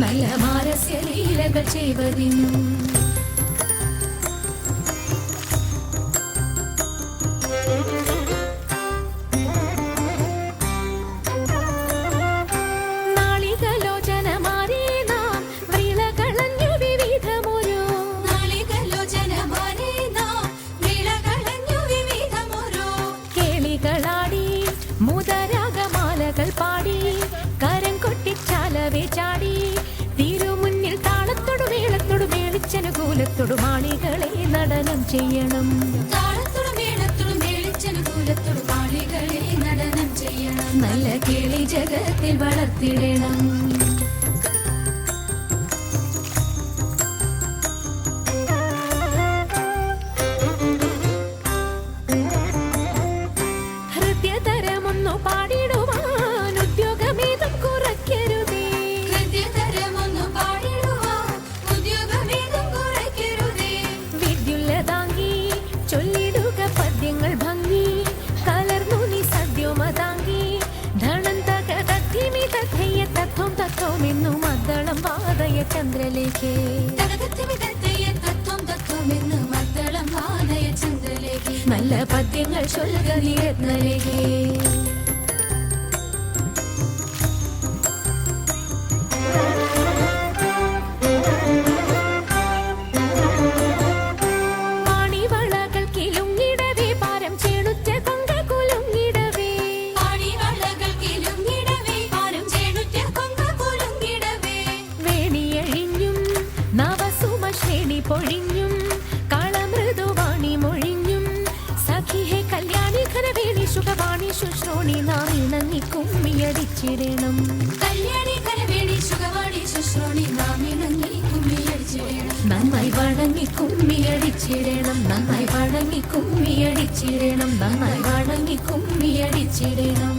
നല്ല മാരസ്യ ലീലകൾ ചെയ്വതിനും ചാടി തിരുമുന്നിൽ താളത്തോടു മേളത്തോടു മേളിച്ചനുകൂ കൂലത്തോടു മാളികളെ നടനം ചെയ്യണം. താളത്തോടും മേളത്തോടും മേളിച്ചനുകൂലത്തോടും മാളികളെ നടനം ചെയ്യണം. നല്ല കേളി ജഗത്തിൽ വളർത്തിടണം. ഹൃദയതരമൊന്നു പാടിടുവാൻ ഉദ്യോഗമേതും കുറയ്ക്കരുതേ. ഹൃദയതരമൊന്നു പാടിടുവാൻ ഉദ്യോഗമേതും കുറയ്ക്കരുതേ. വിദ്യുല്ലതാങ്കി ചൊല്ലിടുക പദ്യങ്ങൾ ഭംഗി കലർന്നു നീ സദ്യോമതാങ്കി ധണന്തക തദ്ധിമി തഥയ്യ തത്വം തത്വമെന്നു മദ്ദളം വാദയ ചന്ദ്രലേഖേ. തകതത്തിമിതത്തയ്യ തത്വം തത്വമെന്ന് മദ്ദളം വാദയ ചന്ദ്രലേഖേ. നല്ല പദ്യങ്ങൾ ചൊല്ലുക നീ രത്നലേഖേ. പാണിവളകൾ കിലുങ്ങിടവേ പാരം ചേണുറ്റ കൊങ്ക കുലുങ്ങിടവേ. പാണിവളകൾ കിലുങ്ങിടവേ പാരം ചേണുറ്റ കൊങ്ക കുലുങ്ങിടവേ. വേണിയഴിഞ്ഞും നവസുമ ശ്രേണി പൊഴിഞ്ഞും കളമൃദുവാണി മൊഴിഞ്ഞും സഖിഹേ കല്യാണി ഘനവേണി ശുഭവാണി ശുശ്രോണി നാം ഇണങ്ങി കുമ്മിയടിച്ചിടണം. കല്യാണി കരവേണി സുഖവാണി ശുശ്രോണി നാം ഇണങ്ങി കുമ്മിയടിച്ചിടണം. നന്നായി വണങ്ങി കുമ്മിയടിച്ചിടണം. നന്നായി വണങ്ങി കുമ്മിയടിച്ചിടണം. നന്നായി വണങ്ങി കുമ്മിയടിച്ചിടണം.